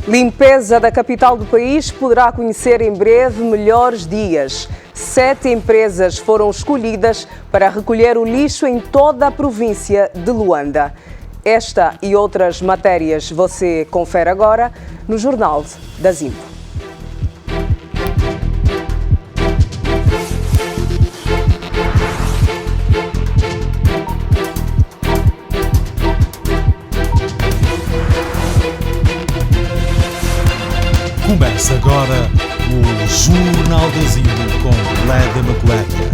Limpeza da capital do país poderá conhecer em breve melhores dias. 7 empresas foram escolhidas para recolher o lixo em toda a província de Luanda. Esta e outras matérias você confere agora no Jornal da Zimbo. Começa agora o Jornal da Zimbo com Leda Macuéria.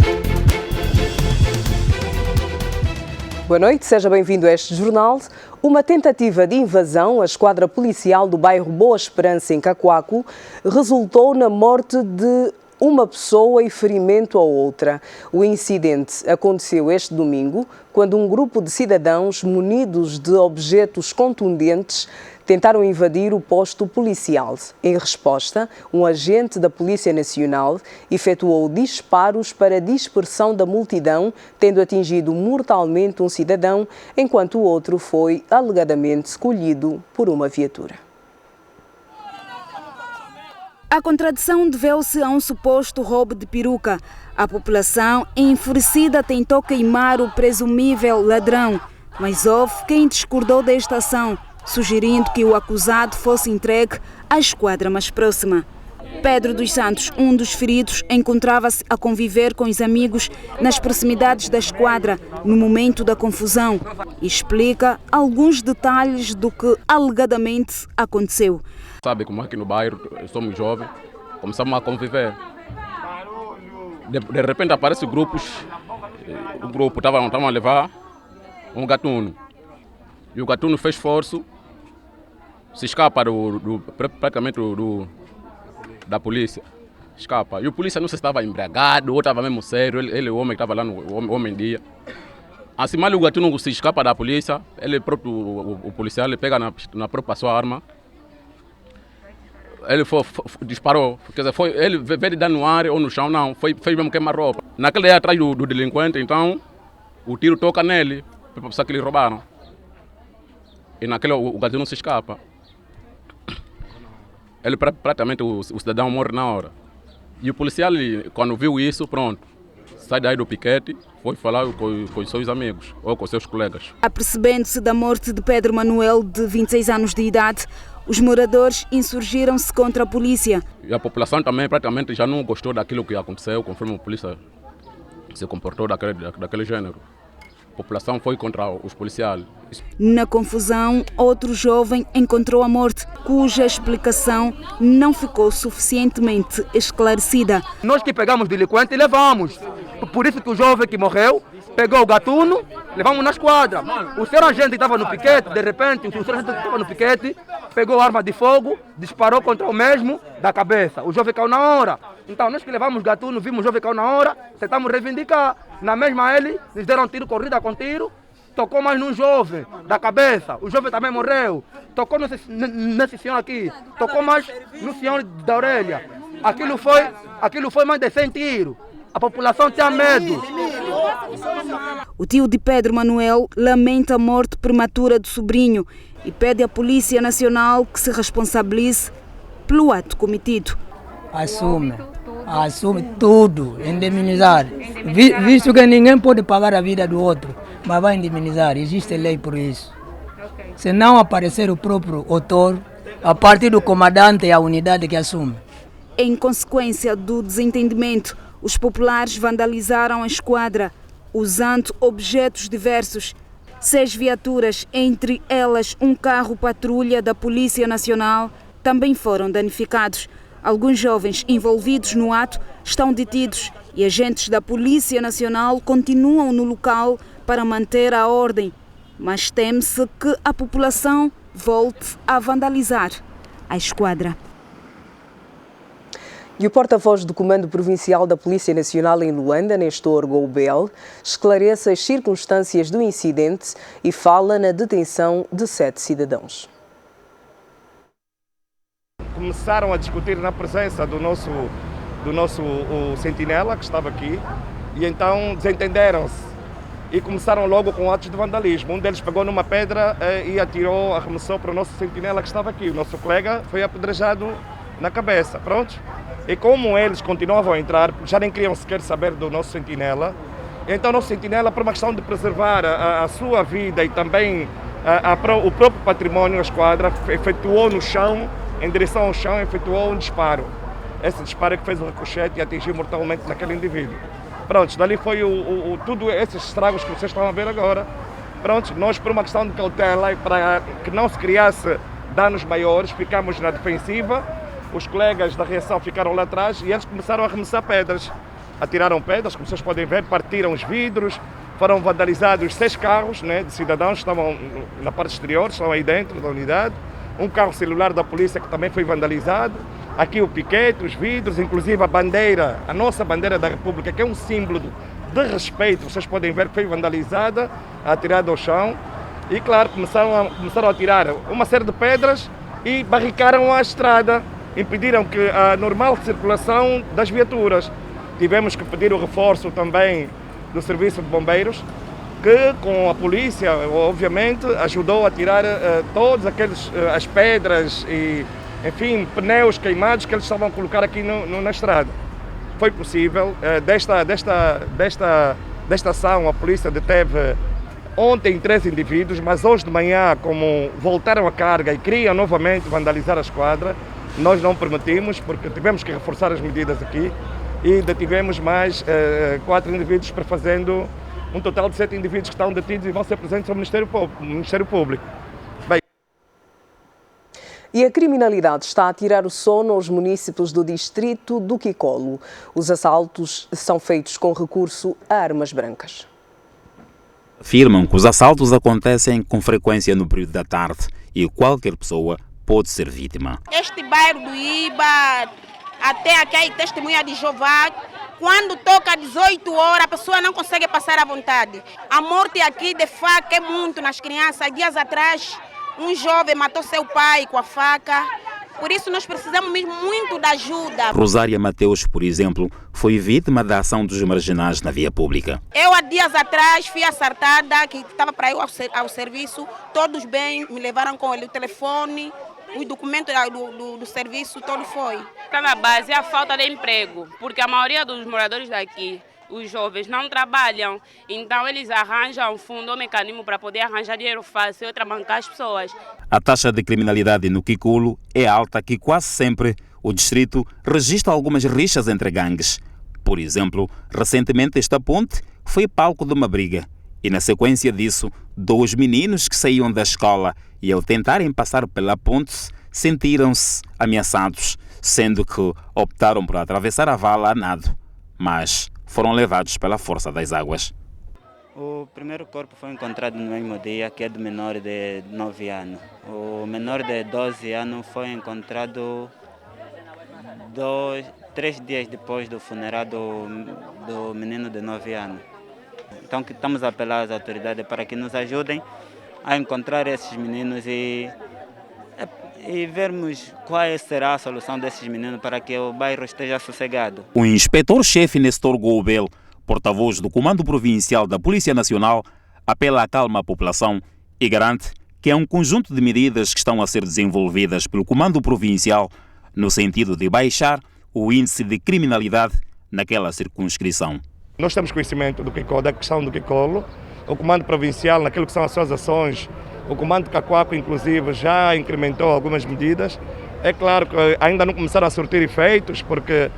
Boa noite, seja bem-vindo a este jornal. Uma tentativa de invasão à esquadra policial do bairro Boa Esperança, em Cacoaco, resultou na morte de uma pessoa e ferimento a outra. O incidente aconteceu este domingo, quando um grupo de cidadãos munidos de objetos contundentes tentaram invadir o posto policial. Em resposta, um agente da Polícia Nacional efetuou disparos para dispersão da multidão, tendo atingido mortalmente um cidadão, enquanto o outro foi alegadamente escolhido por uma viatura. A contradição deveu-se a um suposto roubo de peruca. A população, enfurecida, tentou queimar o presumível ladrão, mas houve quem discordou desta ação, sugerindo que o acusado fosse entregue à esquadra mais próxima. Pedro dos Santos, um dos feridos, encontrava-se a conviver com os amigos nas proximidades da esquadra no momento da confusão e explica alguns detalhes do que alegadamente aconteceu. Sabe como aqui no bairro, somos jovens, começamos a conviver. De repente aparecem grupos, o grupo estava a levar um gatuno. E o gatuno fez esforço, se escapa praticamente da polícia. Escapa. E o polícia não sei se estava embriagado ou estava mesmo sério, ele o homem que estava lá no homem-dia. Assim, mal o gatuno se escapa da polícia, ele próprio, o policial, ele pega na própria sua arma. Ele disparou, quer dizer, ele veio de dar no ar ou no chão, não, fez mesmo queimar-roupa. Naquele dia atrás do delinquente, então, o tiro toca nele, para pensar que eles roubaram. E naquele o gatuno se escapa. Ele praticamente, o cidadão morre na hora. E o policial, quando viu isso, pronto, sai daí do piquete, foi falar com os seus amigos ou com seus colegas. Apercebendo-se da morte de Pedro Manuel, de 26 anos de idade, os moradores insurgiram-se contra a polícia. E a população também praticamente já não gostou daquilo que aconteceu, conforme a polícia se comportou daquele gênero. A população foi contra os policiais. Na confusão, outro jovem encontrou a morte, cuja explicação não ficou suficientemente esclarecida. Nós que pegamos o delinquente levamos. Por isso que o jovem que morreu pegou o gatuno, levamos na esquadra. O senhor agente estava no piquete, de repente, o senhor agente que estava no piquete pegou arma de fogo, disparou contra o mesmo da cabeça. O jovem caiu na hora. Então, nós que levamos o gatuno, vimos o jovem caiu na hora, tentamos reivindicar. Na mesma ele, nos deram tiro, corrida com tiro, tocou mais num jovem da cabeça. O jovem também morreu. Tocou nesse senhor aqui, tocou mais no senhor da orelha. Aquilo foi mais de 100 tiros. A população tinha medo. O tio de Pedro Manuel lamenta a morte prematura do sobrinho e pede à Polícia Nacional que se responsabilize pelo ato cometido. Assume tudo, indemnizar. Visto que ninguém pode pagar a vida do outro, mas vai indemnizar, existe lei por isso. Se não aparecer o próprio autor, a partir do comandante e a unidade que assume. Em consequência do desentendimento, os populares vandalizaram a esquadra, usando objetos diversos. 6 viaturas, entre elas um carro patrulha da Polícia Nacional, também foram danificados. Alguns jovens envolvidos no ato estão detidos e agentes da Polícia Nacional continuam no local para manter a ordem, mas teme-se que a população volte a vandalizar a esquadra. E o porta-voz do Comando Provincial da Polícia Nacional em Luanda, Nestor Goubel, esclarece as circunstâncias do incidente e fala na detenção de 7 cidadãos. Começaram a discutir na presença do nosso o sentinela que estava aqui e então desentenderam-se. e começaram logo com atos de vandalismo. Um deles pegou numa pedra e atirou, arremessou para o nosso sentinela que estava aqui. O nosso colega foi apedrejado na cabeça, pronto? E como eles continuavam a entrar, já nem queriam sequer saber do nosso sentinela, então o nosso sentinela, por uma questão de preservar a sua vida e também o próprio património, a esquadra, efetuou no chão, em direção ao chão, efetuou um disparo. Esse disparo que fez o ricochete e atingiu mortalmente naquele indivíduo. Pronto, dali foi tudo esses estragos que vocês estão a ver agora. Pronto, nós por uma questão de cautela e para que não se criasse danos maiores, ficamos na defensiva. Os colegas da reação ficaram lá atrás e eles começaram a arremessar pedras. Atiraram pedras, como vocês podem ver, partiram os vidros, foram vandalizados 6 carros, né, de cidadãos que estavam na parte exterior, estão aí dentro da unidade. Um carro celular da polícia que também foi vandalizado. Aqui o piquete, os vidros, inclusive a bandeira, a nossa bandeira da República, que é um símbolo de respeito, vocês podem ver que foi vandalizada, atirada ao chão. E claro, começaram a tirar uma série de pedras e barricaram a estrada, impediram que a normal circulação das viaturas. Tivemos que pedir o reforço também do Serviço de Bombeiros, que com a polícia, obviamente, ajudou a tirar todas as pedras e, enfim, pneus queimados que eles estavam a colocar aqui na estrada. Foi possível. Desta ação, a polícia deteve ontem 3 indivíduos, mas hoje de manhã, como voltaram à carga e queriam novamente vandalizar a esquadra, nós não permitimos, porque tivemos que reforçar as medidas aqui e detivemos mais 4 indivíduos, fazendo um total de 7 indivíduos que estão detidos e vão ser presentes ao Ministério Público. Bem. E a criminalidade está a tirar o sono aos munícipes do distrito do Quicolo. Os assaltos são feitos com recurso a armas brancas. Afirmam que os assaltos acontecem com frequência no período da tarde e qualquer pessoa pode ser vítima. Este bairro do Iba, até aqui a testemunha de Jeová, quando toca 18 horas, a pessoa não consegue passar à vontade. A morte aqui de faca é muito nas crianças. Dias atrás, um jovem matou seu pai com a faca. Por isso nós precisamos mesmo muito da ajuda. Rosária Mateus, por exemplo, foi vítima da ação dos marginais na via pública. Eu há dias atrás fui assaltada, que estava para ir ao serviço. Todos bem, me levaram com ele o telefone, o documento do serviço, todo foi. Está na base a falta de emprego, porque a maioria dos moradores daqui, os jovens, não trabalham, então eles arranjam um fundo ou mecanismo para poder arranjar dinheiro fácil e bancar as pessoas. A taxa de criminalidade no Quicolo é alta, que quase sempre o distrito registra algumas rixas entre gangues. Por exemplo, recentemente esta ponte foi palco de uma briga e na sequência disso, 2 meninos que saíam da escola e ao tentarem passar pela ponte sentiram-se ameaçados, sendo que optaram por atravessar a vala a nado, mas foram levados pela força das águas. O primeiro corpo foi encontrado no mesmo dia, que é do menor de 9 anos. O menor de 12 anos foi encontrado 3 dias depois do funeral do menino de 9 anos. Então estamos a apelar às autoridades para que nos ajudem a encontrar esses meninos e vermos qual será a solução desses meninos para que o bairro esteja sossegado. O inspetor-chefe Nestor Goubel, porta-voz do Comando Provincial da Polícia Nacional, apela à calma à população e garante que é um conjunto de medidas que estão a ser desenvolvidas pelo Comando Provincial no sentido de baixar o índice de criminalidade naquela circunscrição. Nós temos conhecimento da questão do Quicolo. O Comando Provincial, naquilo que são as suas ações, o Comando de Cacoaco, inclusive, já incrementou algumas medidas. É claro que ainda não começaram a surtir efeitos, porque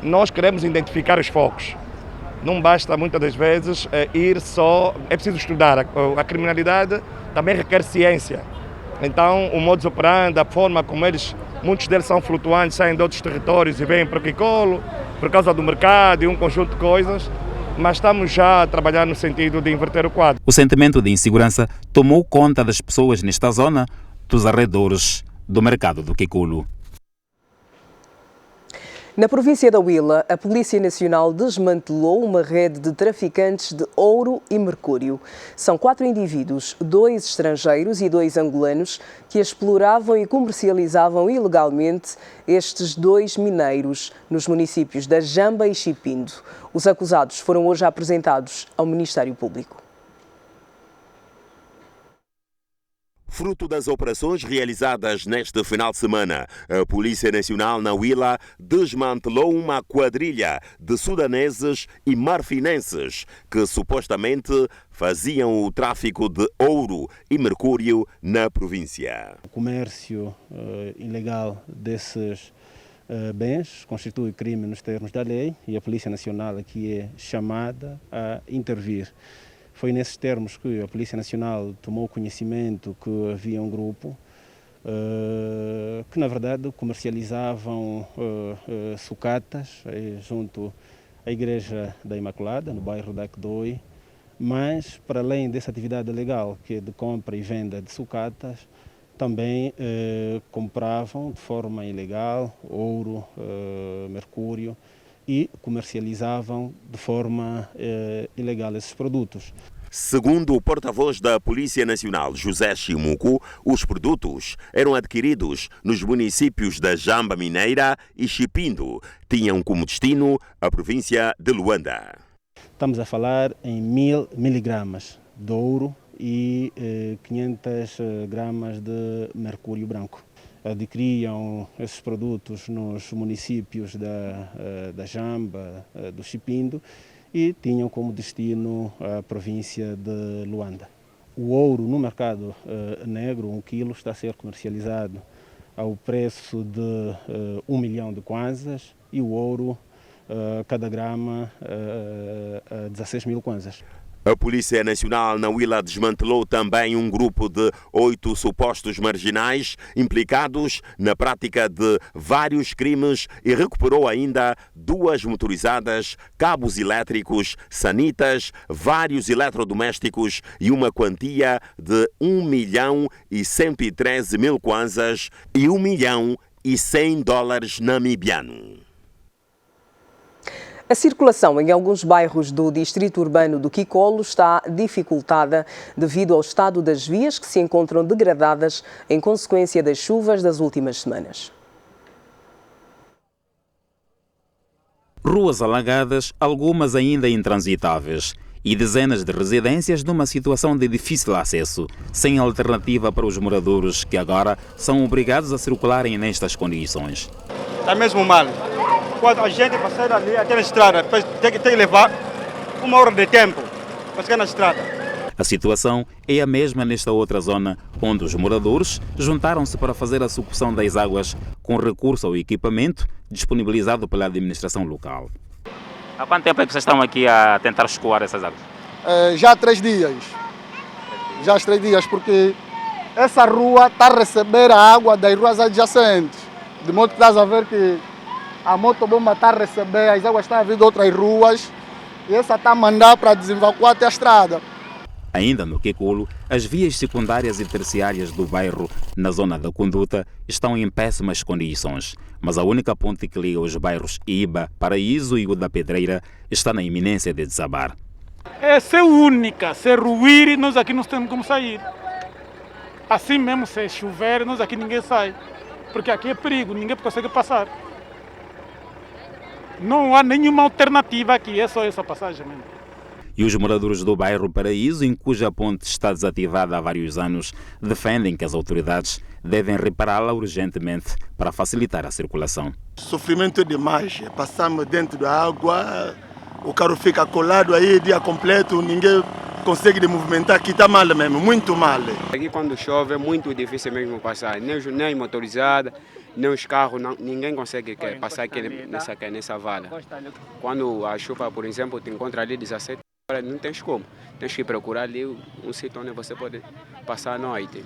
nós queremos identificar os focos. Não basta, muitas das vezes, ir só... É preciso estudar. A criminalidade também requer ciência. Então, o modus operandi, a forma como muitos deles são flutuantes, saem de outros territórios e vêm para o Quicolo, por causa do mercado e um conjunto de coisas. Mas estamos já a trabalhar no sentido de inverter o quadro. O sentimento de insegurança tomou conta das pessoas nesta zona dos arredores do mercado do Quicolo. Na província da Huila, a Polícia Nacional desmantelou uma rede de traficantes de ouro e mercúrio. São 4 indivíduos, 2 estrangeiros e 2 angolanos, que exploravam e comercializavam ilegalmente estes 2 mineiros nos municípios da Jamba e Chipindo. Os acusados foram hoje apresentados ao Ministério Público. Fruto das operações realizadas neste final de semana, a Polícia Nacional na Huila desmantelou uma quadrilha de sudaneses e marfinenses que supostamente faziam o tráfico de ouro e mercúrio na província. O comércio ilegal desses bens constitui crime nos termos da lei e a Polícia Nacional aqui é chamada a intervir. Foi nesses termos que a Polícia Nacional tomou conhecimento que havia um grupo que, na verdade, comercializavam sucatas junto à Igreja da Imaculada, no bairro da Acdoi, mas, para além dessa atividade legal, que é de compra e venda de sucatas, também compravam de forma ilegal ouro, mercúrio, e comercializavam de forma ilegal esses produtos. Segundo o porta-voz da Polícia Nacional, José Chimuco, os produtos eram adquiridos nos municípios da Jamba Mineira e Chipindo. Tinham como destino a província de Luanda. Estamos a falar em 1000 miligramas de ouro e 500 gramas de mercúrio branco. Adquiriam esses produtos nos municípios da Jamba, do Chipindo, e tinham como destino a província de Luanda. O ouro no mercado negro, 1 quilo, está a ser comercializado ao preço de 1 milhão de kwanzas e o ouro, cada grama, a 16 mil kwanzas. A Polícia Nacional na Huila desmantelou também um grupo de 8 supostos marginais implicados na prática de vários crimes e recuperou ainda 2 motorizadas, cabos elétricos, sanitas, vários eletrodomésticos e uma quantia de 1 milhão e 113 mil kwanzas e 1 milhão e 100 dólares namibiano. A circulação em alguns bairros do distrito urbano do Quicolo está dificultada devido ao estado das vias que se encontram degradadas em consequência das chuvas das últimas semanas. Ruas alagadas, algumas ainda intransitáveis, e dezenas de residências numa situação de difícil acesso, sem alternativa para os moradores que agora são obrigados a circularem nestas condições. Está mesmo mal. Quando a gente vai sair ali até na estrada, tem que levar 1 hora de tempo para chegar na estrada. A situação é a mesma nesta outra zona, onde os moradores juntaram-se para fazer a sucção das águas com recurso ao equipamento disponibilizado pela administração local. Há quanto tempo é que vocês estão aqui a tentar escoar essas águas? Já há 3 dias. Já há 3 dias, porque essa rua está a receber a água das ruas adjacentes. De modo que estás a ver que a motobomba está a receber, as águas estão a vir de outras ruas e essa está a mandar para desevacuar até a estrada. Ainda no Quicolo, as vias secundárias e terciárias do bairro, na zona da Conduta, estão em péssimas condições, mas a única ponte que liga os bairros Iba, Paraíso e o da Pedreira está na iminência de desabar. Essa é única, se ruir, nós aqui não temos como sair. Assim mesmo, se chover, nós aqui ninguém sai, porque aqui é perigo, ninguém consegue passar. Não há nenhuma alternativa aqui, é só essa passagem mesmo. E os moradores do bairro Paraíso, em cuja ponte está desativada há vários anos, defendem que as autoridades devem repará-la urgentemente para facilitar a circulação. Sofrimento é demais, passamos dentro da água, o carro fica colado aí dia completo, ninguém consegue movimentar, aqui está mal mesmo, muito mal. Aqui quando chove é muito difícil mesmo passar, nem motorizada, nem os carros, ninguém consegue passar aqui nessa vala. Quando a chuva, por exemplo, te encontra ali 17 horas, não tens como. Tens que procurar ali um sítio onde você pode passar a noite.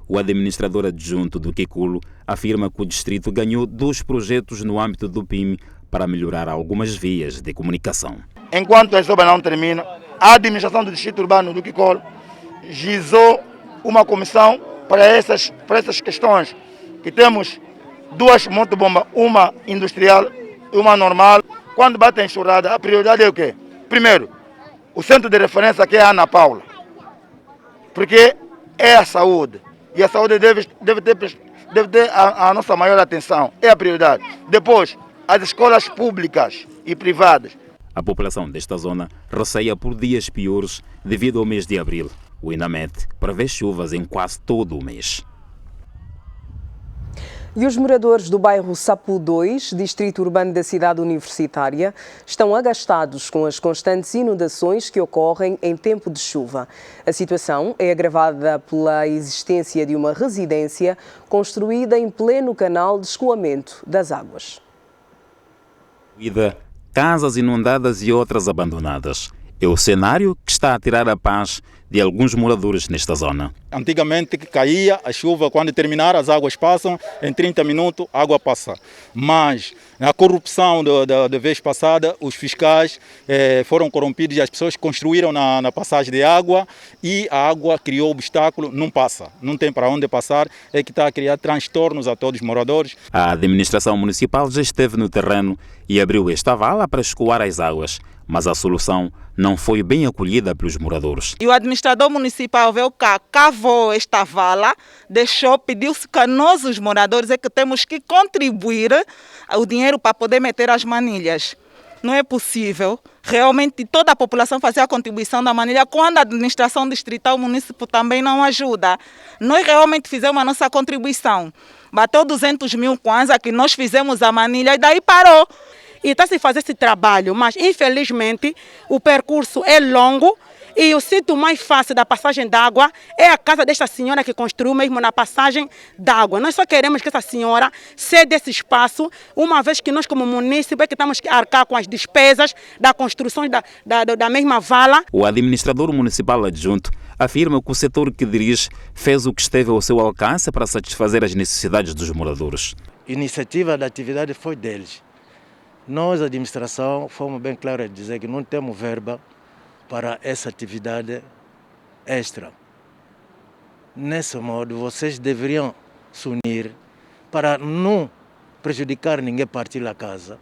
O administrador adjunto do Quicolo afirma que o distrito ganhou 2 projetos no âmbito do PIM para melhorar algumas vias de comunicação. Enquanto as obras não terminam, a administração do distrito urbano do Quicolo gizou uma comissão para essas questões, que temos 2 motobombas, uma industrial e uma normal. Quando bate a enxurrada, a prioridade é o quê? Primeiro, o centro de referência que é a Ana Paula, porque é a saúde, e a saúde deve ter a nossa maior atenção, é a prioridade. Depois, as escolas públicas e privadas. A população desta zona receia por dias piores devido ao mês de abril, O INAMET prevê chuvas em quase todo o mês. E os moradores do bairro Sapu 2, distrito urbano da cidade universitária, estão agastados com as constantes inundações que ocorrem em tempo de chuva. A situação é agravada pela existência de uma residência construída em pleno canal de escoamento das águas. Casas inundadas e outras abandonadas. É o cenário que está a tirar a paz de alguns moradores nesta zona. Antigamente caía a chuva, quando terminar as águas passam, em 30 minutos a água passa. Mas na corrupção da vez passada, os fiscais foram corrompidos e as pessoas construíram na passagem de água e a água criou obstáculo, não passa, não tem para onde passar, é que está a criar transtornos a todos os moradores. A administração municipal já esteve no terreno e abriu esta vala para escoar as águas, mas a solução não foi bem acolhida pelos moradores. E o administrador municipal veio cá, cavou esta vala, deixou, pediu-se que nós, os moradores, é que temos que contribuir o dinheiro para poder meter as manilhas. Não é possível realmente toda a população fazer a contribuição da manilha quando a administração distrital municipal também não ajuda. Nós realmente fizemos a nossa contribuição. Bateu 200 mil kwanza que nós fizemos a manilha e daí parou. E está-se a fazer esse trabalho, mas infelizmente o percurso é longo e o sítio mais fácil da passagem d'água é a casa desta senhora que construiu mesmo na passagem d'água. Nós só queremos que essa senhora ceda esse espaço, uma vez que nós como município é que estamos a arcar com as despesas da construção da mesma vala. O administrador municipal adjunto afirma que o setor que dirige fez o que esteve ao seu alcance para satisfazer as necessidades dos moradores. A iniciativa da atividade foi deles. Nós, a administração, fomos bem claros a dizer que não temos verba para essa atividade extra. Nesse modo, vocês deveriam se unir para não prejudicar ninguém partir da casa.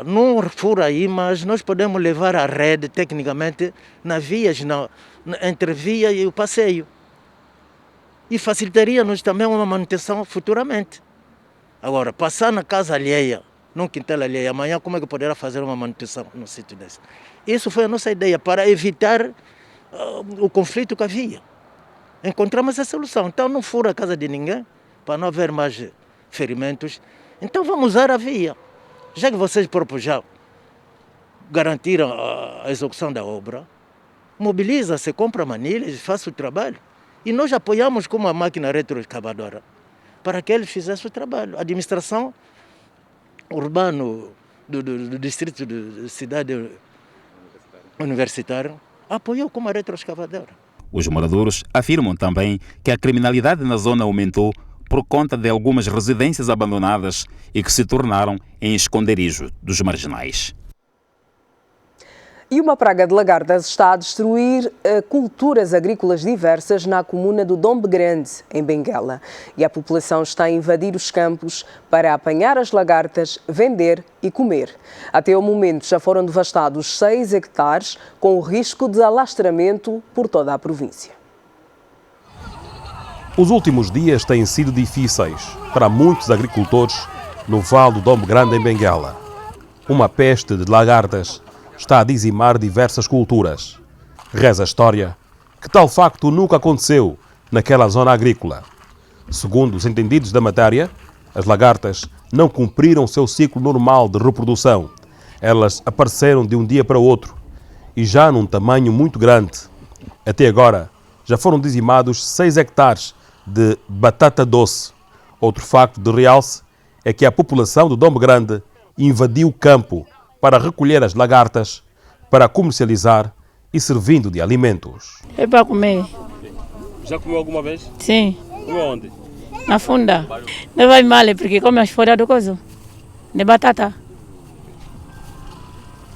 Não fura aí, mas nós podemos levar a rede, tecnicamente, nas vias, entre via e o passeio. E facilitaria-nos também uma manutenção futuramente. Agora, passar na casa alheia, num quintal alheio, amanhã como é que poderá fazer uma manutenção no sítio desse? Isso foi a nossa ideia, para evitar o conflito que havia. Encontramos a solução. Então não fura a casa de ninguém, para não haver mais ferimentos. Então vamos usar a via. Já que vocês já garantiram a execução da obra, mobiliza-se, compra manilhas, faça o trabalho. E nós apoiamos com uma máquina retroescavadora para que eles fizessem o trabalho. A administração urbana do distrito de cidade universitária apoiou com uma retroescavadora. Os moradores afirmam também que a criminalidade na zona aumentou por conta de algumas residências abandonadas e que se tornaram em esconderijo dos marginais. E uma praga de lagartas está a destruir culturas agrícolas diversas na comuna do Dombe Grande, em Benguela. E a população está a invadir os campos para apanhar as lagartas, vender e comer. Até o momento já foram devastados 6 hectares, com o risco de alastramento por toda a província. Os últimos dias têm sido difíceis para muitos agricultores no Vale do Dombe Grande, em Benguela. Uma peste de lagartas está a dizimar diversas culturas. Reza a história que tal facto nunca aconteceu naquela zona agrícola. Segundo os entendidos da matéria, as lagartas não cumpriram seu ciclo normal de reprodução. Elas apareceram de um dia para o outro e já num tamanho muito grande. Até agora, já foram dizimados 6 hectares de batata doce. Outro facto de realce é que a população do Dombe Grande invadiu o campo para recolher as lagartas, para comercializar e servindo de alimentos. É para comer. Já comeu alguma vez? Sim. Comeu onde? Na funda. Não vai mal, porque come as folhas do coisa, de batata.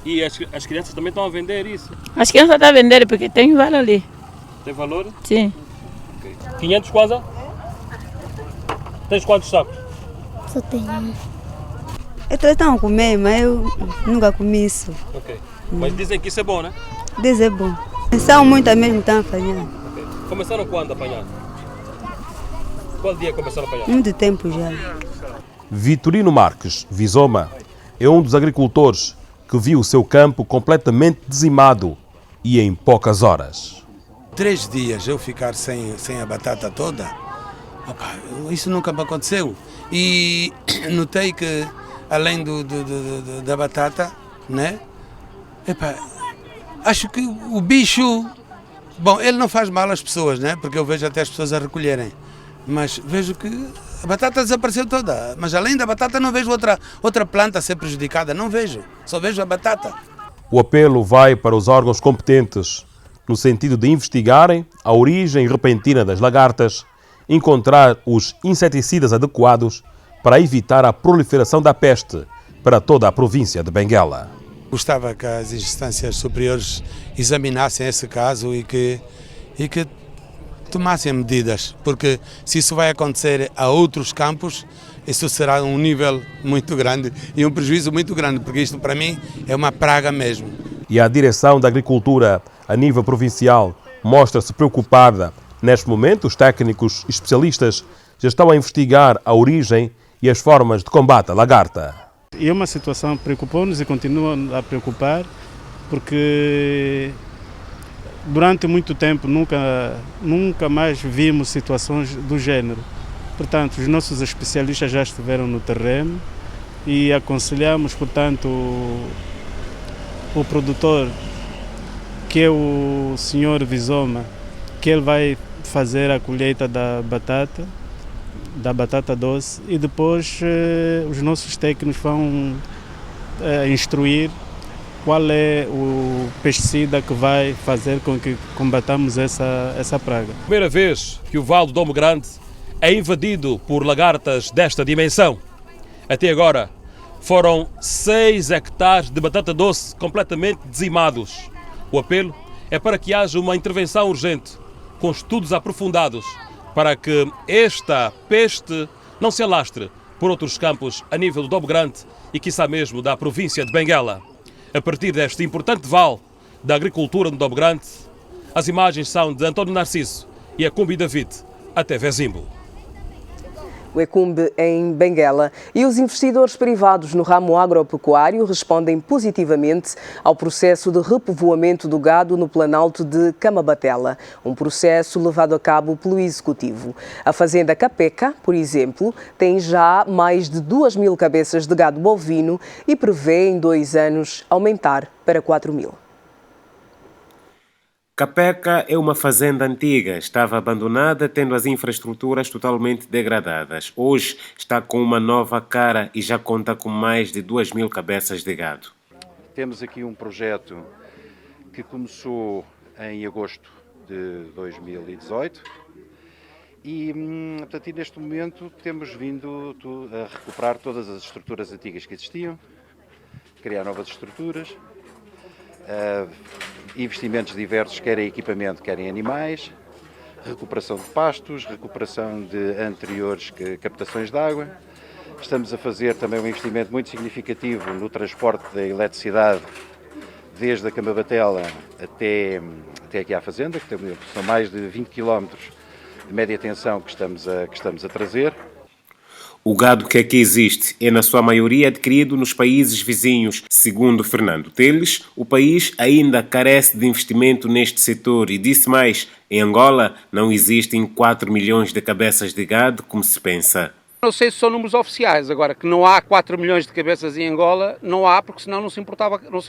E as crianças também estão a vender isso? As crianças estão a vender porque tem valor ali. Tem valor? Sim. Okay. 500 kwanza? Tens quantos sacos? Só tenho. Eles estão a comer, mas eu nunca comi isso. Ok. Mas dizem que isso é bom, né? Dizem bom. São muitas mesmo, estão a apanhar. Okay. Começaram quando a apanhar? Qual dia começaram a apanhar? Muito tempo já. Vitorino Marques, Vizoma, é um dos agricultores que viu o seu campo completamente dizimado e em poucas horas. 3 dias eu ficar sem a batata toda, opa, isso nunca me aconteceu. E notei que, além da batata, né? Epa, acho que o bicho, bom, ele não faz mal às pessoas, né? Porque eu vejo até as pessoas a recolherem, mas vejo que a batata desapareceu toda. Mas além da batata não vejo outra planta a ser prejudicada, não vejo, só vejo a batata. O apelo vai para os órgãos competentes, no sentido de investigarem a origem repentina das lagartas, encontrar os inseticidas adequados para evitar a proliferação da peste para toda a província de Benguela. Gostava que as instâncias superiores examinassem esse caso e que tomassem medidas, porque se isso vai acontecer a outros campos, isso será um nível muito grande e um prejuízo muito grande, porque isto para mim é uma praga mesmo. E a Direção da Agricultura a nível provincial mostra-se preocupada. Neste momento, os técnicos especialistas já estão a investigar a origem e as formas de combate à lagarta. E é uma situação que preocupou-nos e continua a preocupar, porque durante muito tempo nunca mais vimos situações do género. Portanto, os nossos especialistas já estiveram no terreno e aconselhamos, portanto, o produtor, que é o senhor Vizoma, que ele vai fazer a colheita da batata doce, e depois os nossos técnicos vão instruir qual é o pesticida que vai fazer com que combatamos essa praga. Primeira vez que o Vale do Domo Grande é invadido por lagartas desta dimensão. Até agora foram 6 hectares de batata doce completamente dizimados. O apelo é para que haja uma intervenção urgente, com estudos aprofundados, para que esta peste não se alastre por outros campos a nível do Domo Grande e quiçá mesmo da província de Benguela. A partir deste importante vale da agricultura no Domo Grande, as imagens são de António Narciso e Ecumbe David, até Vezimbo. O Ecumbe em Benguela. E os investidores privados no ramo agropecuário respondem positivamente ao processo de repovoamento do gado no Planalto de Camabatela, um processo levado a cabo pelo Executivo. A Fazenda Capeca, por exemplo, tem já mais de 2.000 cabeças de gado bovino e prevê em 2 anos aumentar para 4.000. Capeca é uma fazenda antiga, estava abandonada, tendo as infraestruturas totalmente degradadas. Hoje está com uma nova cara e já conta com mais de 2.000 cabeças de gado. Temos aqui um projeto que começou em agosto de 2018 e, portanto, neste momento temos vindo a recuperar todas as estruturas antigas que existiam, criar novas estruturas, investimentos diversos, quer em equipamento, quer em animais, recuperação de pastos, recuperação de anteriores captações de água. Estamos a fazer também um investimento muito significativo no transporte da eletricidade desde a Camabatela até aqui à fazenda, que são mais de 20 km de média tensão que estamos a trazer. O gado que aqui existe é, na sua maioria, adquirido nos países vizinhos. Segundo Fernando Teles, o país ainda carece de investimento neste setor e disse mais, em Angola não existem 4 milhões de cabeças de gado como se pensa. Não sei se são números oficiais, agora que não há 4 milhões de cabeças em Angola, não há, porque senão não se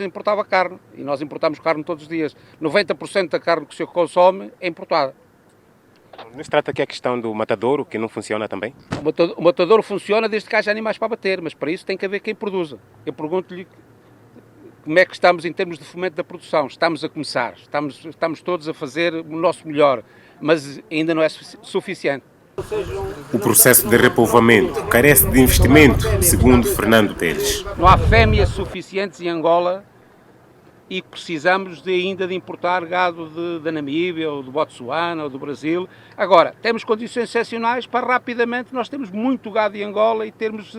importava carne. E nós importamos carne todos os dias. 90% da carne que se consome é importada. Não se trata aqui a questão do matadouro, que não funciona também? O matadouro funciona desde que haja animais para bater, mas para isso tem que haver quem produza. Eu pergunto-lhe como é que estamos em termos de fomento da produção. Estamos a começar, estamos todos a fazer o nosso melhor, mas ainda não é suficiente. O processo de repovoamento carece de investimento, segundo Fernando Teles. Não há fêmeas suficientes em Angola e precisamos ainda de importar gado da Namíbia, ou do Botsuana, ou do Brasil. Agora, temos condições excepcionais para rapidamente, nós temos muito gado em Angola e termos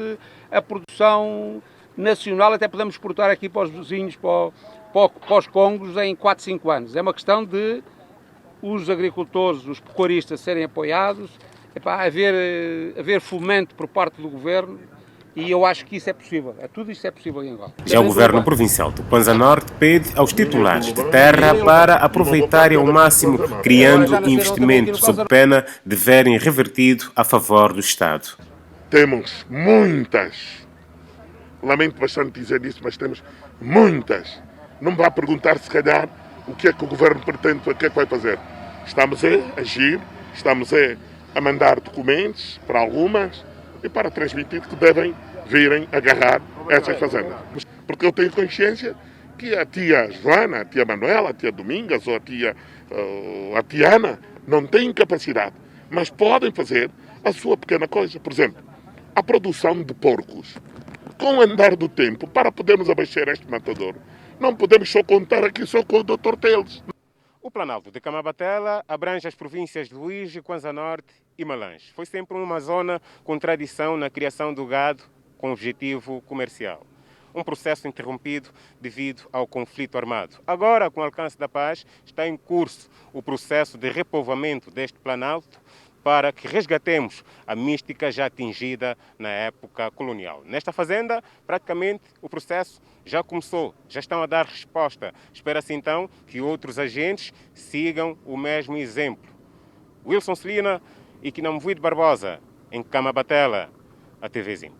a produção nacional, até podemos exportar aqui para os vizinhos, para os Congos, em 4, 5 anos. É uma questão de os agricultores, os pecuaristas serem apoiados, haver fomento por parte do governo E eu acho que isso é possível. Tudo isso é possível em Angola. Já o governo provincial do Kwanza Norte pede aos titulares de terra para aproveitarem ao máximo, criando investimentos sob pena de verem revertido a favor do Estado. Temos muitas, lamento bastante dizer isso, mas temos muitas. Não me vá perguntar, se calhar, o que é que o governo pretende, o que é que vai fazer. Estamos a agir, estamos a mandar documentos para algumas e para transmitir que devem virem agarrar essas fazendas. Porque eu tenho consciência que a tia Joana, a tia Manuela, a tia Domingas ou a tia Ana não têm capacidade, mas podem fazer a sua pequena coisa. Por exemplo, a produção de porcos. Com o andar do tempo, para podermos abastecer este matadouro, não podemos só contar aqui só com o Dr. Teles. O Planalto de Camabatela abrange as províncias de Luís, Kwanza Norte e Malange. Foi sempre uma zona com tradição na criação do gado com objetivo comercial. Um processo interrompido devido ao conflito armado. Agora, com o alcance da paz, está em curso o processo de repovoamento deste Planalto para que resgatemos a mística já atingida na época colonial. Nesta fazenda, praticamente, o processo já começou, já estão a dar resposta. Espera-se então que outros agentes sigam o mesmo exemplo. Wilson Celina e Kinamovido Barbosa, em Camabatela, a TV Zimbo.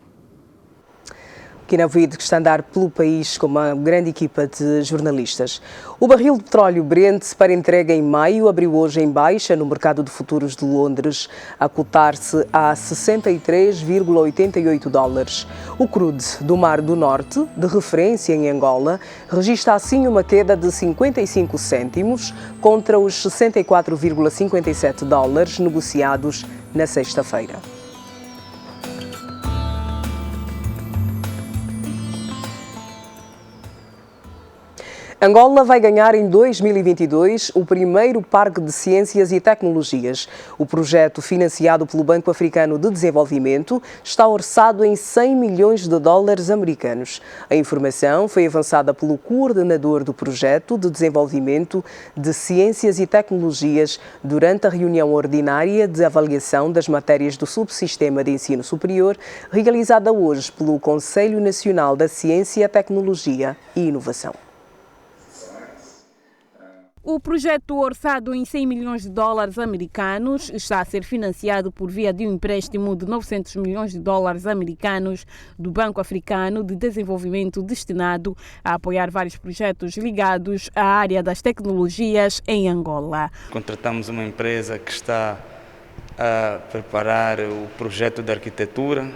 Kinamovido, que está a andar pelo país com uma grande equipa de jornalistas. O barril de petróleo Brent para entrega em maio abriu hoje em baixa no mercado de futuros de Londres, a cotar-se a 63,88 dólares. O crude do Mar do Norte, de referência em Angola, registra assim uma queda de 55 cêntimos contra os 64,57 dólares negociados na sexta-feira. Angola vai ganhar em 2022 o primeiro Parque de Ciências e Tecnologias. O projeto, financiado pelo Banco Africano de Desenvolvimento, está orçado em 100 milhões de dólares americanos. A informação foi avançada pelo coordenador do projeto de desenvolvimento de Ciências e Tecnologias durante a reunião ordinária de avaliação das matérias do Subsistema de Ensino Superior, realizada hoje pelo Conselho Nacional da Ciência, Tecnologia e Inovação. O projeto, orçado em 100 milhões de dólares americanos, está a ser financiado por via de um empréstimo de 900 milhões de dólares americanos do Banco Africano de Desenvolvimento, destinado a apoiar vários projetos ligados à área das tecnologias em Angola. Contratamos uma empresa que está a preparar o projeto de arquitetura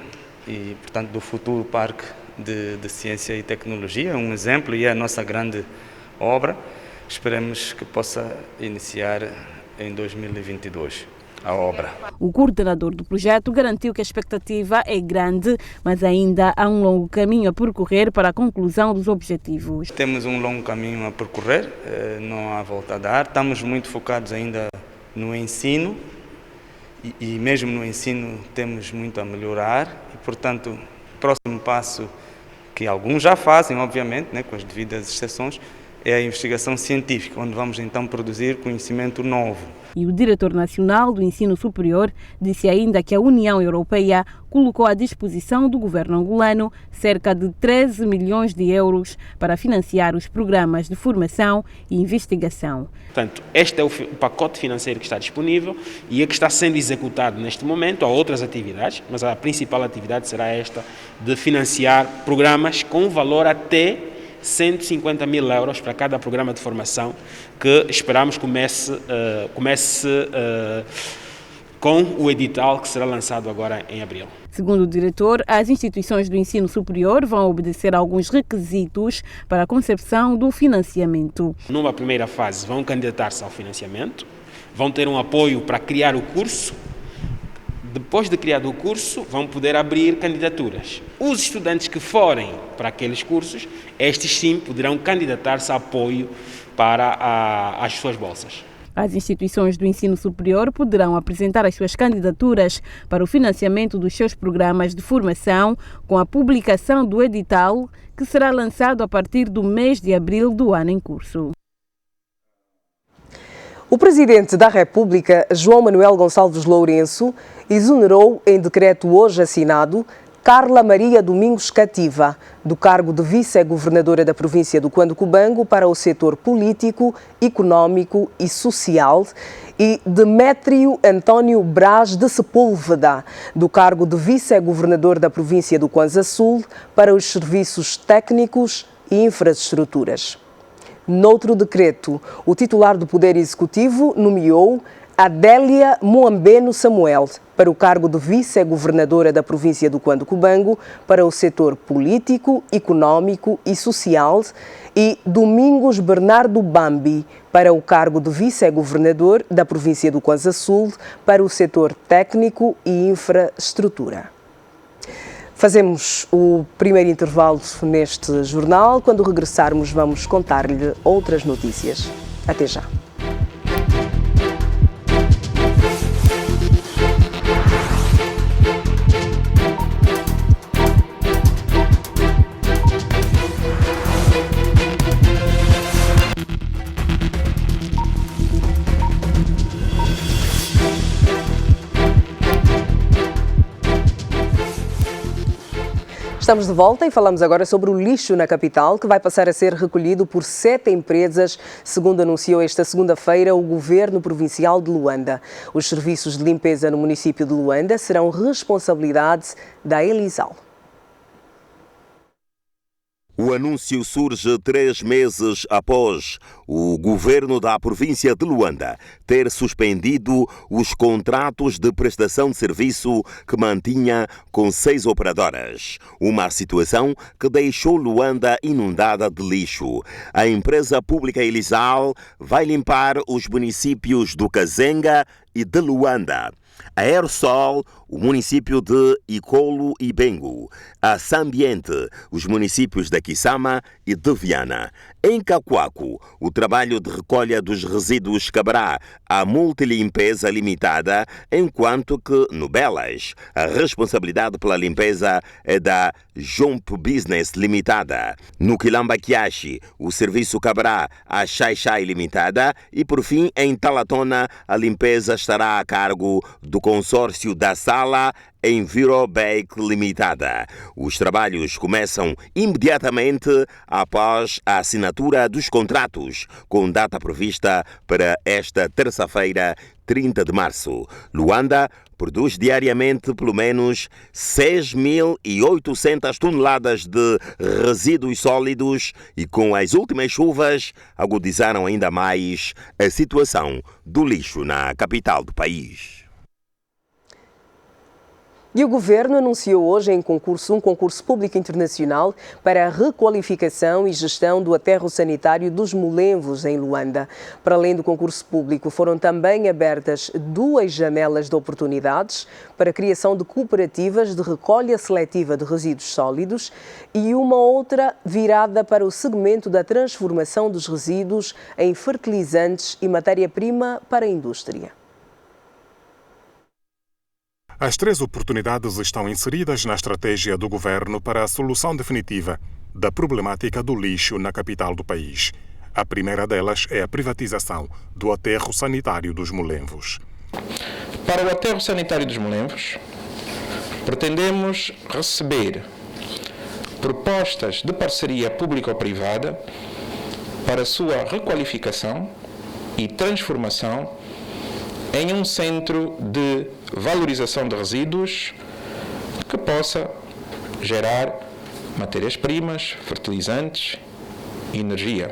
e, portanto, do futuro Parque de Ciência e Tecnologia, um exemplo, e é a nossa grande obra. Esperemos que possa iniciar em 2022 a obra. O coordenador do projeto garantiu que a expectativa é grande, mas ainda há um longo caminho a percorrer para a conclusão dos objetivos. Temos um longo caminho a percorrer, não há volta a dar. Estamos muito focados ainda no ensino e mesmo no ensino temos muito a melhorar e, portanto, o próximo passo, que alguns já fazem, obviamente, né, com as devidas exceções, é a investigação científica, onde vamos então produzir conhecimento novo. E o diretor nacional do ensino superior disse ainda que a União Europeia colocou à disposição do governo angolano cerca de 13 milhões de euros para financiar os programas de formação e investigação. Portanto, este é o pacote financeiro que está disponível e é que está sendo executado neste momento. Há outras atividades, mas a principal atividade será esta de financiar programas com valor até 150 mil euros para cada programa de formação, que esperamos comece com o edital que será lançado agora em abril. Segundo o diretor, as instituições do ensino superior vão obedecer a alguns requisitos para a concepção do financiamento. Numa primeira fase vão candidatar-se ao financiamento, vão ter um apoio para criar o curso. Depois de criado o curso, vão poder abrir candidaturas. Os estudantes que forem para aqueles cursos, estes sim poderão candidatar-se a apoio para as suas bolsas. As instituições do ensino superior poderão apresentar as suas candidaturas para o financiamento dos seus programas de formação com a publicação do edital, que será lançado a partir do mês de abril do ano em curso. O Presidente da República, João Manuel Gonçalves Lourenço, exonerou em decreto hoje assinado Carla Maria Domingos Cativa, do cargo de vice-governadora da província do Cuando Cubango para o setor político, económico e social, e Demétrio António Braz de Sepúlveda, do cargo de vice-governador da província do Kwanza Sul para os serviços técnicos e infraestruturas. Noutro decreto, o titular do Poder Executivo nomeou Adélia Moambeno Samuel para o cargo de vice-governadora da província do Cuando Cubango para o setor político, económico e social e Domingos Bernardo Bambi para o cargo de vice-governador da província do Kwanza Sul para o setor técnico e infraestrutura. Fazemos o primeiro intervalo neste jornal. Quando regressarmos, vamos contar-lhe outras notícias. Até já. Estamos de volta e falamos agora sobre o lixo na capital, que vai passar a ser recolhido por 7 empresas, segundo anunciou esta segunda-feira o Governo Provincial de Luanda. Os serviços de limpeza no município de Luanda serão responsabilidade da Elisal. O anúncio surge 3 meses após o governo da província de Luanda ter suspendido os contratos de prestação de serviço que mantinha com 6 operadoras. Uma situação que deixou Luanda inundada de lixo. A empresa pública Elisal vai limpar os municípios do Kazenga e de Luanda. A Aersol, o município de Icolo e Bengo. A Sambiente, os municípios de Kisama e de Viana. Em Cacoaco, o trabalho de recolha dos resíduos caberá à Multilimpeza Limitada, enquanto que no Belas, a responsabilidade pela limpeza é da Jump Business Limitada. No Quilamba Kiashi, o serviço caberá à Chai Chai Limitada e, por fim, em Talatona, a limpeza estará a cargo do consórcio da Sala Envirobake Limitada. Os trabalhos começam imediatamente após a assinatura dos contratos, com data prevista para esta terça-feira, 30 de março. Luanda produz diariamente pelo menos 6.800 toneladas de resíduos sólidos e com as últimas chuvas agudizaram ainda mais a situação do lixo na capital do país. E o Governo anunciou hoje um concurso público internacional para a requalificação e gestão do aterro sanitário dos Molenvos, em Luanda. Para além do concurso público, foram também abertas 2 janelas de oportunidades para a criação de cooperativas de recolha seletiva de resíduos sólidos e uma outra virada para o segmento da transformação dos resíduos em fertilizantes e matéria-prima para a indústria. As 3 oportunidades estão inseridas na estratégia do governo para a solução definitiva da problemática do lixo na capital do país. A primeira delas é a privatização do aterro sanitário dos Molenvos. Para o aterro sanitário dos Molenvos, pretendemos receber propostas de parceria público-privada para sua requalificação e transformação em um centro de valorização de resíduos que possa gerar matérias-primas, fertilizantes e energia.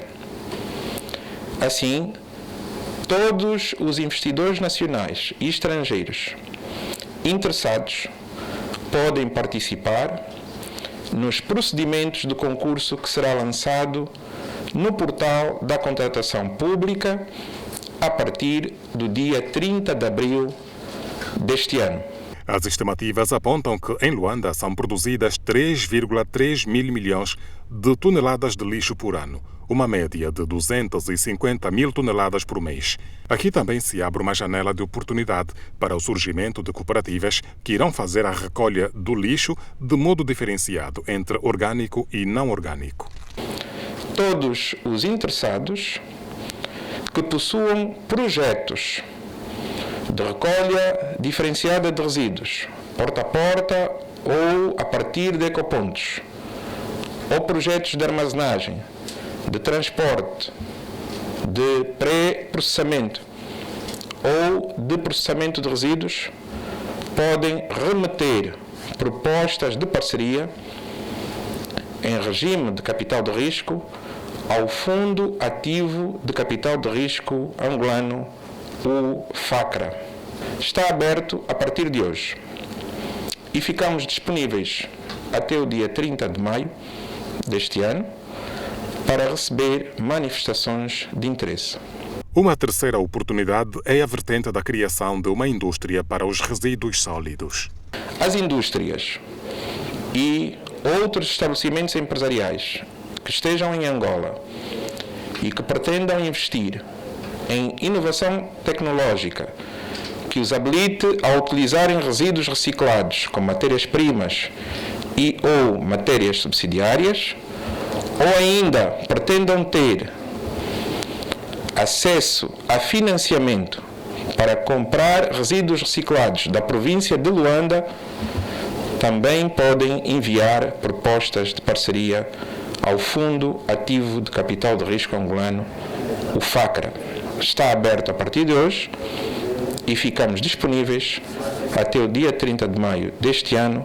Assim, todos os investidores nacionais e estrangeiros interessados podem participar nos procedimentos de concurso que será lançado no portal da contratação pública a partir do dia 30 de abril deste ano. As estimativas apontam que em Luanda são produzidas 3,3 mil milhões de toneladas de lixo por ano, uma média de 250 mil toneladas por mês. Aqui também se abre uma janela de oportunidade para o surgimento de cooperativas que irão fazer a recolha do lixo de modo diferenciado entre orgânico e não orgânico. Todos os interessados que possuam projetos de recolha diferenciada de resíduos, porta a porta ou a partir de ecopontos, ou projetos de armazenagem, de transporte, de pré-processamento ou de processamento de resíduos, podem remeter propostas de parceria em regime de capital de risco ao Fundo Ativo de Capital de Risco Angolano, o FACRA. Está aberto a partir de hoje e ficamos disponíveis até o dia 30 de maio deste ano para receber manifestações de interesse. Uma terceira oportunidade é a vertente da criação de uma indústria para os resíduos sólidos. As indústrias e outros estabelecimentos empresariais que estejam em Angola e que pretendam investir em inovação tecnológica que os habilite a utilizarem resíduos reciclados como matérias-primas e ou matérias subsidiárias, ou ainda pretendam ter acesso a financiamento para comprar resíduos reciclados da província de Luanda, também podem enviar propostas de parceria ao Fundo Ativo de Capital de Risco Angolano, o FACRA. Está aberto a partir de hoje e ficamos disponíveis até o dia 30 de maio deste ano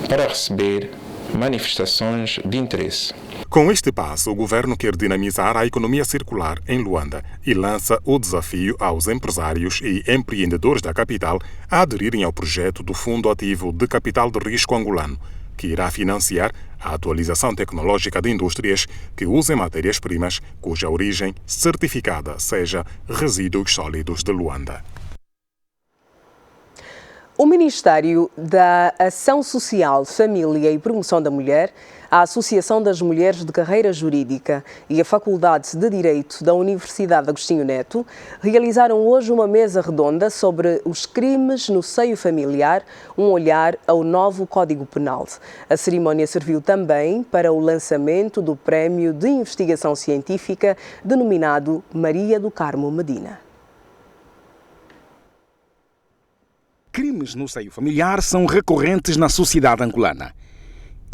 para receber manifestações de interesse. Com este passo, o governo quer dinamizar a economia circular em Luanda e lança o desafio aos empresários e empreendedores da capital a aderirem ao projeto do Fundo Ativo de Capital de Risco Angolano, que irá financiar a atualização tecnológica de indústrias que usem matérias-primas cuja origem certificada seja resíduos sólidos de Luanda. O Ministério da Ação Social, Família e Promoção da Mulher, a Associação das Mulheres de Carreira Jurídica e a Faculdade de Direito da Universidade Agostinho Neto realizaram hoje uma mesa redonda sobre os crimes no seio familiar, um olhar ao novo Código Penal. A cerimónia serviu também para o lançamento do Prémio de Investigação Científica denominado Maria do Carmo Medina. Crimes no seio familiar são recorrentes na sociedade angolana.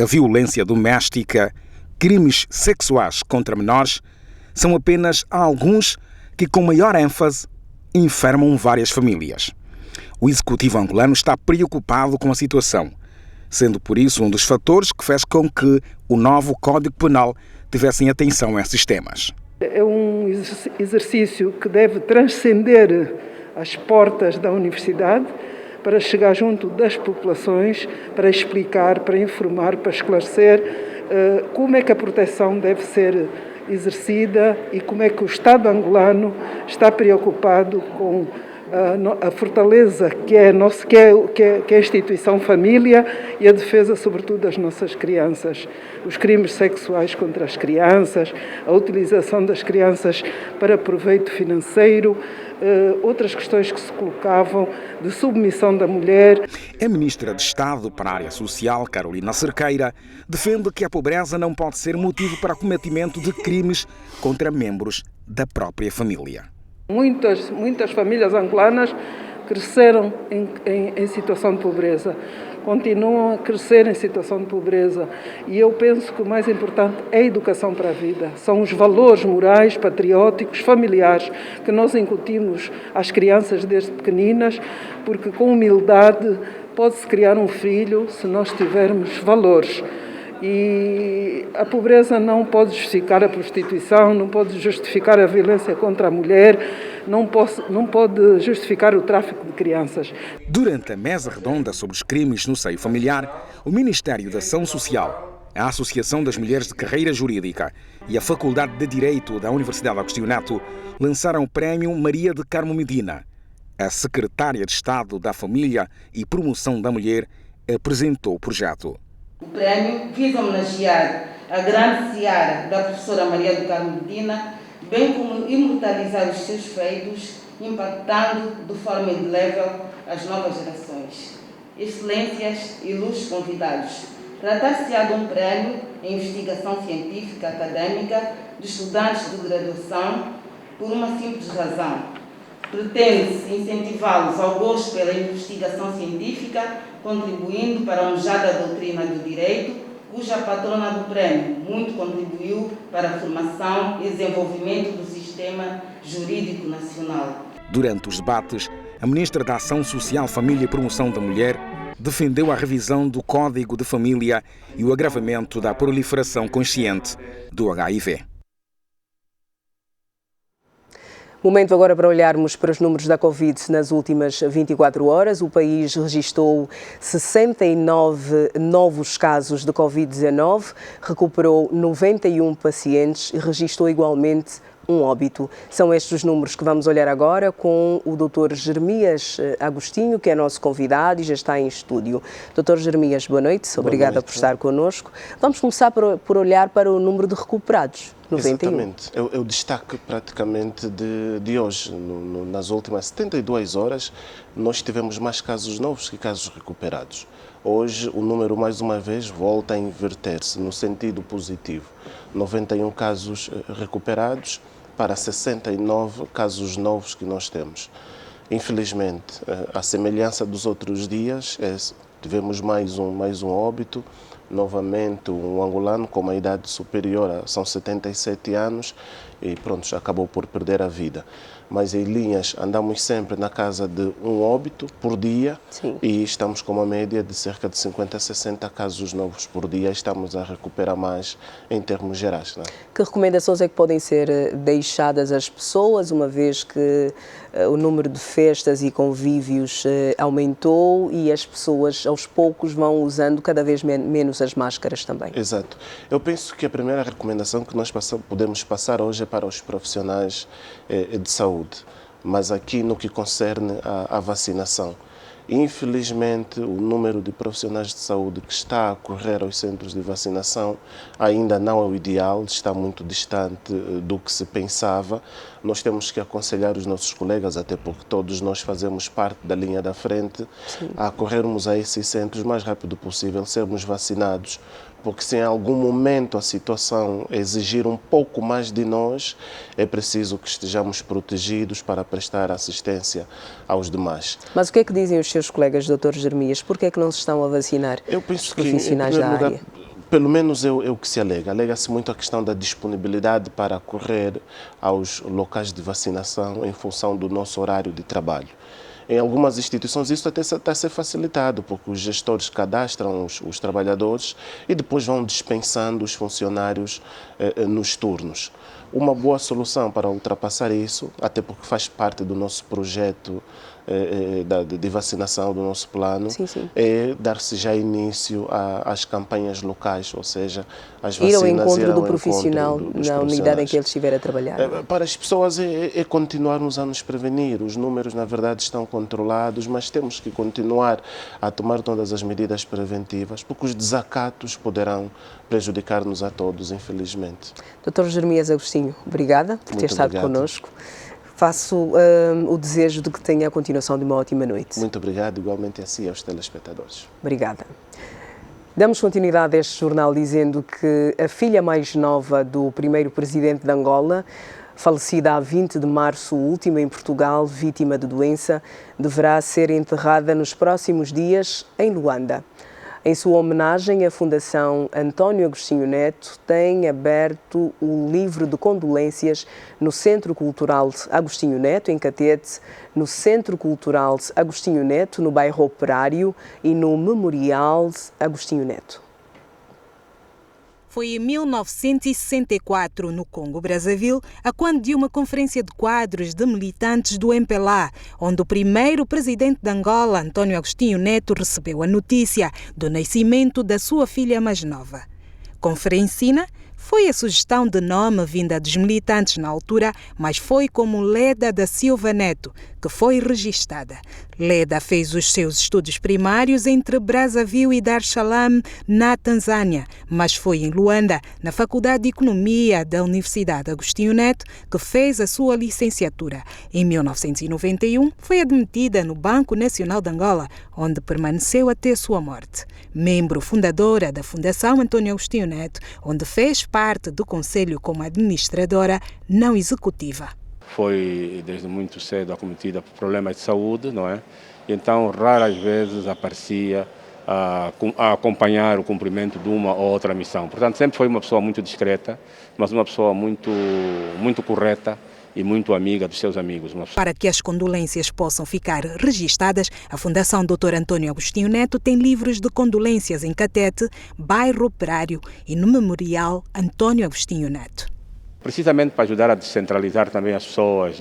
A violência doméstica, crimes sexuais contra menores, são apenas alguns que, com maior ênfase, enfermam várias famílias. O Executivo angolano está preocupado com a situação, sendo por isso um dos fatores que fez com que o novo Código Penal tivesse atenção a esses temas. É um exercício que deve transcender as portas da universidade para chegar junto das populações, para explicar, para informar, para esclarecer como é que a proteção deve ser exercida e como é que o Estado angolano está preocupado com a fortaleza que é a instituição família e a defesa, sobretudo, das nossas crianças. Os crimes sexuais contra as crianças, a utilização das crianças para proveito financeiro, outras questões que se colocavam de submissão da mulher. A Ministra de Estado para a Área Social, Carolina Cerqueira, defende que a pobreza não pode ser motivo para cometimento de crimes contra membros da própria família. Muitas famílias angolanas cresceram em situação de pobreza, continuam a crescer em situação de pobreza e eu penso que o mais importante é a educação para a vida. São os valores morais, patrióticos, familiares que nós incutimos às crianças desde pequeninas, porque com humildade pode-se criar um filho se nós tivermos valores. E a pobreza não pode justificar a prostituição, não pode justificar a violência contra a mulher, não pode justificar o tráfico de crianças. Durante a mesa redonda sobre os crimes no seio familiar, o Ministério da Ação Social, a Associação das Mulheres de Carreira Jurídica e a Faculdade de Direito da Universidade Agostinho Neto lançaram o Prémio Maria de Carmo Medina. A Secretária de Estado da Família e Promoção da Mulher apresentou o projeto. O prémio visa homenagear a grande seara da professora Maria do Carmo Medina, bem como imortalizar os seus feitos, impactando de forma indelével as novas gerações. Excelências e ilustres convidados, tratar-se-á de um prémio em investigação científica acadêmica de estudantes de graduação por uma simples razão. Pretende-se incentivá-los ao gosto pela investigação científica, contribuindo para a honrada doutrina do direito, cuja patrona do prêmio muito contribuiu para a formação e desenvolvimento do sistema jurídico nacional. Durante os debates, a Ministra da Ação Social, Família e Promoção da Mulher defendeu a revisão do Código de Família e o agravamento da proliferação consciente do HIV. Momento agora para olharmos para os números da Covid nas últimas 24 horas. O país registrou 69 novos casos de Covid-19, recuperou 91 pacientes e registrou igualmente um óbito. São estes os números que vamos olhar agora com o Dr. Jeremias Agostinho, que é nosso convidado e já está em estúdio. Dr. Jeremias, boa noite. Obrigada por estar connosco. Vamos começar por olhar para o número de recuperados. 91. Exatamente. É o destaque praticamente de hoje. Nas últimas 72 horas, nós tivemos mais casos novos que casos recuperados. Hoje, o número, mais uma vez, volta a inverter-se no sentido positivo. 91 casos recuperados para 69 casos novos que nós temos. Infelizmente, à semelhança dos outros dias, tivemos mais um óbito. Novamente, um angolano com uma idade superior, são 77 anos, e pronto, acabou por perder a vida. Mas em linhas, andamos sempre na casa de um óbito por dia. Sim. E estamos com uma média de cerca de 50 a 60 casos novos por dia. Estamos a recuperar mais em termos gerais. Né? Que recomendações é que podem ser deixadas às pessoas, uma vez que o número de festas e convívios aumentou e as pessoas aos poucos vão usando cada vez menos as máscaras também? Exato. Eu penso que a primeira recomendação que nós podemos passar hoje é para os profissionais de saúde, mas aqui no que concerne à vacinação. Infelizmente, o número de profissionais de saúde que está a correr aos centros de vacinação ainda não é o ideal, está muito distante do que se pensava. Nós temos que aconselhar os nossos colegas, até porque todos nós fazemos parte da linha da frente, sim, a corrermos a esses centros o mais rápido possível, sermos vacinados, porque se em algum momento a situação exigir um pouco mais de nós, é preciso que estejamos protegidos para prestar assistência aos demais. Mas o que é que dizem os seus colegas, Dr. Jeremias? Por que é que não se estão a vacinar os profissionais da área? Pelo menos é o que se alega. Alega-se muito a questão da disponibilidade para correr aos locais de vacinação em função do nosso horário de trabalho. Em algumas instituições isso até está a ser facilitado, porque os gestores cadastram os trabalhadores e depois vão dispensando os funcionários nos turnos. Uma boa solução para ultrapassar isso, até porque faz parte do nosso projeto de vacinação, do nosso plano, sim, sim, é dar-se já início às campanhas locais, ou seja, as vacinas ir ao encontro do profissional na unidade em que ele estiver a trabalhar. Para as pessoas é continuarmos a nos prevenir. Os números, na verdade, estão controlados, mas temos que continuar a tomar todas as medidas preventivas, porque os desacatos poderão prejudicar-nos a todos, infelizmente. Dr. Jeremias Agostinho, obrigada por ter estado connosco. Faço o desejo de que tenha a continuação de uma ótima noite. Muito obrigado, igualmente a si e aos telespectadores. Obrigada. Damos continuidade a este jornal dizendo que a filha mais nova do primeiro presidente de Angola, falecida a 20 de março último em Portugal, vítima de doença, deverá ser enterrada nos próximos dias em Luanda. Em sua homenagem, a Fundação António Agostinho Neto tem aberto o livro de condolências no Centro Cultural Agostinho Neto, em Catete, no Centro Cultural Agostinho Neto, no bairro Operário e no Memorial Agostinho Neto. Foi em 1964, no Congo-Brazzaville, a quando de uma conferência de quadros de militantes do MPLA, onde o primeiro presidente de Angola, António Agostinho Neto, recebeu a notícia do nascimento da sua filha mais nova. Conferencina foi a sugestão de nome vinda dos militantes na altura, mas foi como Leda da Silva Neto, que foi registada. Leda fez os seus estudos primários entre Brazzaville e Dar es Salaam, na Tanzânia, mas foi em Luanda, na Faculdade de Economia da Universidade Agostinho Neto, que fez a sua licenciatura. Em 1991, foi admitida no Banco Nacional de Angola, onde permaneceu até sua morte. Membro fundadora da Fundação António Agostinho Neto, onde fez parte do Conselho como administradora não executiva. Foi desde muito cedo acometida por problemas de saúde, não é? então raras vezes aparecia a acompanhar o cumprimento de uma ou outra missão. Portanto, sempre foi uma pessoa muito discreta, mas uma pessoa muito correta e muito amiga dos seus amigos. Para que as condolências possam ficar registadas, a Fundação Dr. Antônio Agostinho Neto tem livros de condolências em Catete, bairro Operário e no Memorial Antônio Agostinho Neto. Precisamente para ajudar a descentralizar também as pessoas.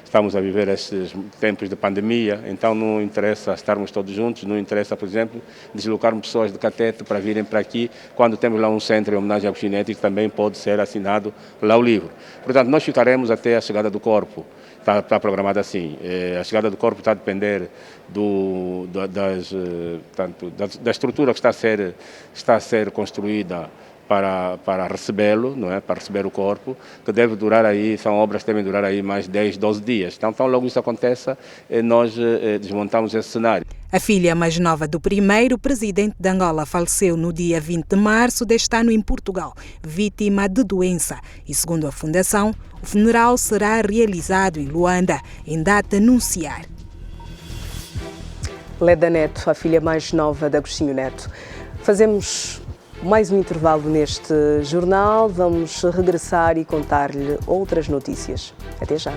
Estamos a viver esses tempos de pandemia, então não interessa estarmos todos juntos, não interessa, por exemplo, deslocarmos pessoas de Catete para virem para aqui, quando temos lá um centro em homenagem ao Agostinho Neto, que também pode ser assinado lá o livro. Portanto, nós ficaremos até a chegada do corpo, está programado assim. A chegada do corpo está a depender da estrutura que está a ser construída para recebê-lo, não é? Para receber o corpo, que deve durar aí, são obras que devem durar aí mais 10, 12 dias. Então logo isso aconteça, nós desmontamos esse cenário. A filha mais nova do primeiro presidente de Angola faleceu no dia 20 de março deste ano em Portugal, vítima de doença. E segundo a Fundação, o funeral será realizado em Luanda, em data a anunciar. Leda Neto, a filha mais nova de Agostinho Neto. Fazemos mais um intervalo neste jornal. Vamos regressar e contar-lhe outras notícias. Até já.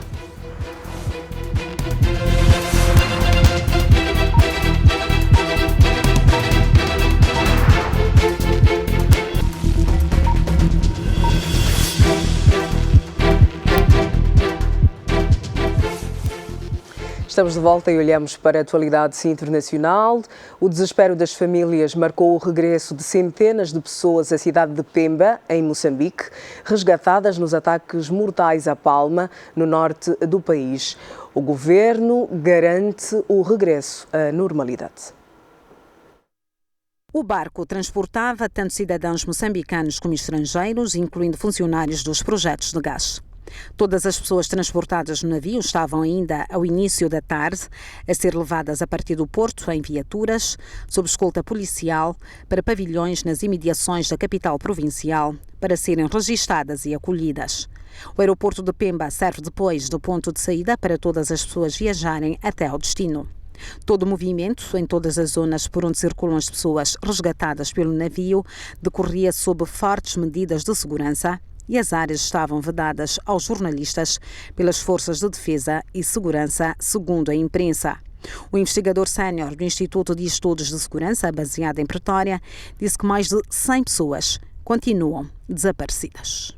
Estamos de volta e olhamos para a atualidade internacional. O desespero das famílias marcou o regresso de centenas de pessoas à cidade de Pemba, em Moçambique, resgatadas nos ataques mortais a Palma, no norte do país. O governo garante o regresso à normalidade. O barco transportava tanto cidadãos moçambicanos como estrangeiros, incluindo funcionários dos projetos de gás. Todas as pessoas transportadas no navio estavam ainda ao início da tarde a ser levadas a partir do porto em viaturas, sob escolta policial, para pavilhões nas imediações da capital provincial, para serem registadas e acolhidas. O aeroporto de Pemba serve depois de ponto de saída para todas as pessoas viajarem até ao destino. Todo o movimento, em todas as zonas por onde circulam as pessoas resgatadas pelo navio, decorria sob fortes medidas de segurança, e as áreas estavam vedadas aos jornalistas pelas forças de defesa e segurança, segundo a imprensa. O investigador sénior do Instituto de Estudos de Segurança, baseado em Pretória, disse que mais de 100 pessoas continuam desaparecidas.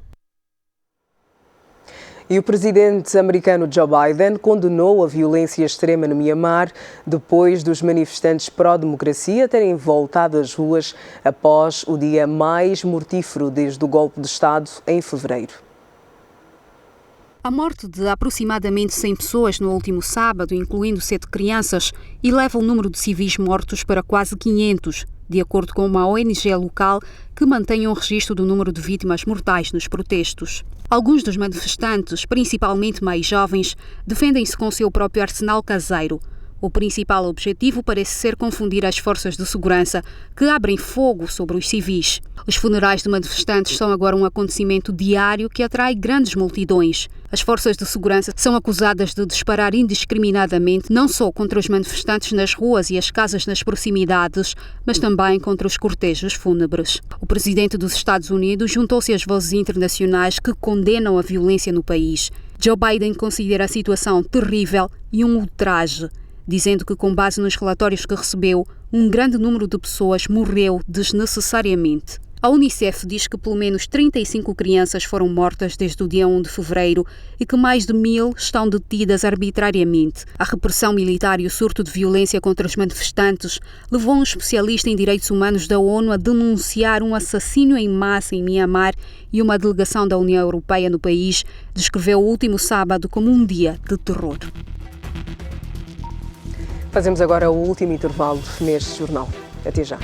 E o presidente americano Joe Biden condenou a violência extrema no Mianmar depois dos manifestantes pró-democracia terem voltado às ruas após o dia mais mortífero desde o golpe de Estado em fevereiro. A morte de aproximadamente 100 pessoas no último sábado, incluindo 7 crianças, eleva o número de civis mortos para quase 500, de acordo com uma ONG local que mantém um registro do número de vítimas mortais nos protestos. Alguns dos manifestantes, principalmente mais jovens, defendem-se com seu próprio arsenal caseiro. O principal objetivo parece ser confundir as forças de segurança, que abrem fogo sobre os civis. Os funerais de manifestantes são agora um acontecimento diário que atrai grandes multidões. As forças de segurança são acusadas de disparar indiscriminadamente não só contra os manifestantes nas ruas e as casas nas proximidades, mas também contra os cortejos fúnebres. O presidente dos Estados Unidos juntou-se às vozes internacionais que condenam a violência no país. Joe Biden considera a situação terrível e um ultraje, dizendo que, com base nos relatórios que recebeu, um grande número de pessoas morreu desnecessariamente. A Unicef diz que pelo menos 35 crianças foram mortas desde o dia 1 de fevereiro e que mais de 1000 estão detidas arbitrariamente. A repressão militar e o surto de violência contra os manifestantes levou um especialista em direitos humanos da ONU a denunciar um assassínio em massa em Mianmar, e uma delegação da União Europeia no país descreveu o último sábado como um dia de terror. Fazemos agora o último intervalo neste jornal. Até já.